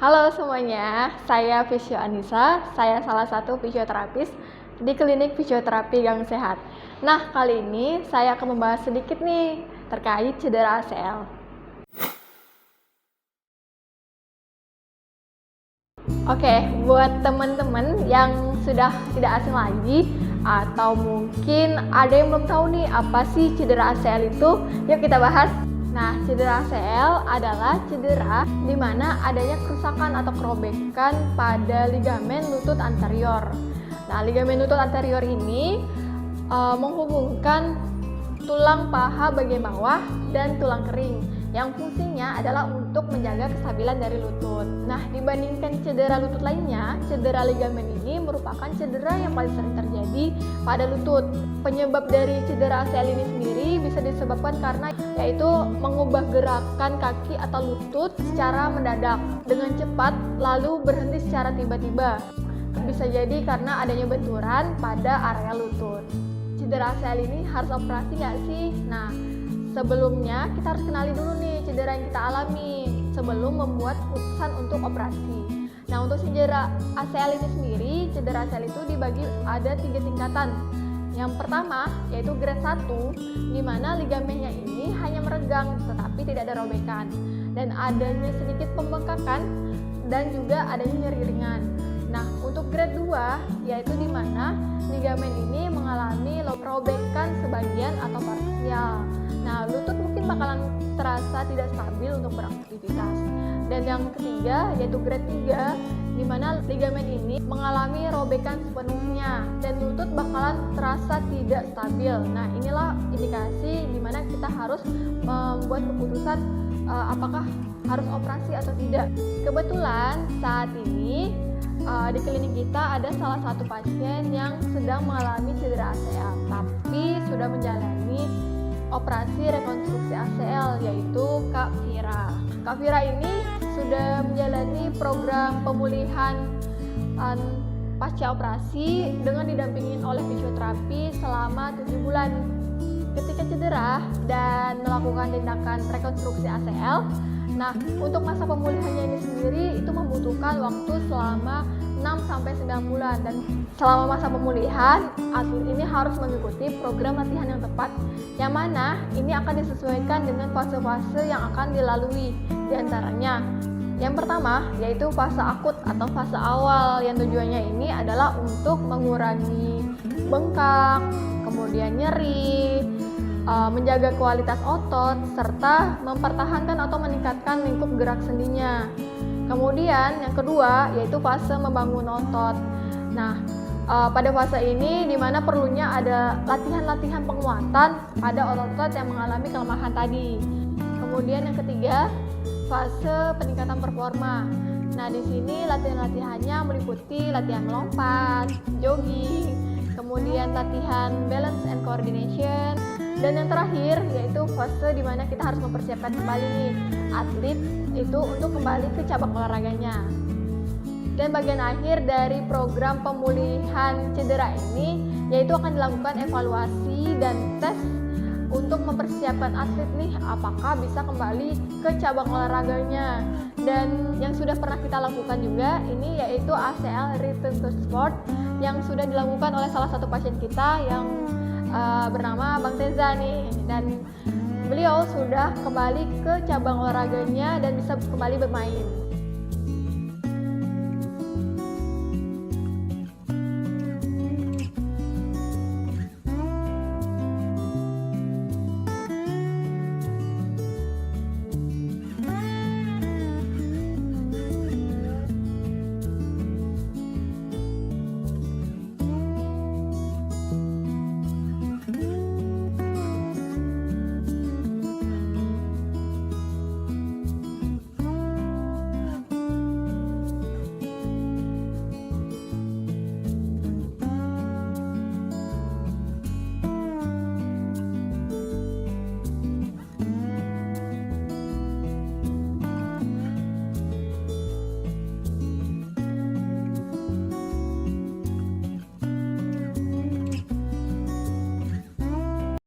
Halo semuanya, saya Fisio Anissa, saya salah satu fisioterapis di klinik fisioterapi Gang Sehat. Nah, kali ini saya akan membahas sedikit nih terkait cedera ACL. Oke, buat teman-teman yang sudah tidak asing lagi atau mungkin ada yang belum tahu nih apa sih cedera ACL itu, yuk kita bahas. Nah, cedera ACL adalah cedera di mana adanya kerusakan atau kerobekan pada ligamen lutut anterior. Nah, ligamen lutut anterior ini menghubungkan tulang paha bagian bawah dan tulang kering yang fungsinya adalah untuk menjaga kestabilan dari lutut. Nah, dibandingkan cedera lutut lainnya, cedera ligamen ini merupakan cedera yang paling sering terjadi pada lutut. Penyebab dari cedera ACL ini sendiri bisa disebabkan karena yaitu mengubah gerakan kaki atau lutut secara mendadak dengan cepat lalu berhenti secara tiba-tiba. Bisa jadi karena adanya benturan pada area lutut. Cedera ACL ini harus operasi nggak sih? Nah, sebelumnya kita harus kenali dulu nih cedera yang kita alami sebelum membuat keputusan untuk operasi. Nah, untuk cedera ACL ini sendiri, cedera ACL itu dibagi ada 3 tingkatan. Yang pertama yaitu grade 1, di mana ligamennya ini hanya meregang tetapi tidak ada robekan dan adanya sedikit pembengkakan dan juga adanya nyeri ringan. Nah, untuk grade 2 yaitu di mana ligamen ini mengalami robekan sebagian atau parsial. Nah, lutut mungkin bakalan terasa tidak stabil untuk beraktivitas. Dan yang ketiga yaitu grade 3 di mana ligamen ini mengalami robekan sepenuhnya dan lutut bakalan terasa tidak stabil. Nah, inilah indikasi di mana kita harus membuat keputusan apakah harus operasi atau tidak. Kebetulan saat ini di klinik kita ada salah satu pasien yang sedang mengalami cedera ACL tapi sudah menjalani operasi rekonstruksi ACL yaitu Kak Vira. Kak Vira ini sudah menjalani program pemulihan pasca operasi dengan didampingin oleh fisioterapi selama 7 bulan. Ketika cedera dan melakukan tindakan rekonstruksi ACL, nah, untuk masa pemulihannya ini sendiri itu membutuhkan waktu selama 6-9 bulan dan selama masa pemulihan atlet ini harus mengikuti program latihan yang tepat yang mana ini akan disesuaikan dengan fase-fase yang akan dilalui. Di antaranya yang pertama yaitu fase akut atau fase awal yang tujuannya ini adalah untuk mengurangi bengkak, kemudian nyeri, menjaga kualitas otot, serta mempertahankan atau meningkatkan lingkup gerak sendinya. Kemudian yang kedua yaitu fase membangun otot. Nah, pada fase ini di mana perlunya ada latihan-latihan penguatan pada otot-otot yang mengalami kelemahan tadi. Kemudian yang ketiga, fase peningkatan performa. Nah, di sini latihan-latihannya meliputi latihan melompat, jogging, kemudian latihan balance and coordination, dan yang terakhir yaitu fase di mana kita harus mempersiapkan kembali nih atlet itu untuk kembali ke cabang olahraganya. Dan bagian akhir dari program pemulihan cedera ini yaitu akan dilakukan evaluasi dan tes untuk mempersiapkan atlet nih apakah bisa kembali ke cabang olahraganya. Dan yang sudah pernah kita lakukan juga ini yaitu ACL Return to Sport yang sudah dilakukan oleh salah satu pasien kita yang bernama Bang Teza nih, dan beliau sudah kembali ke cabang olahraganya dan bisa kembali bermain.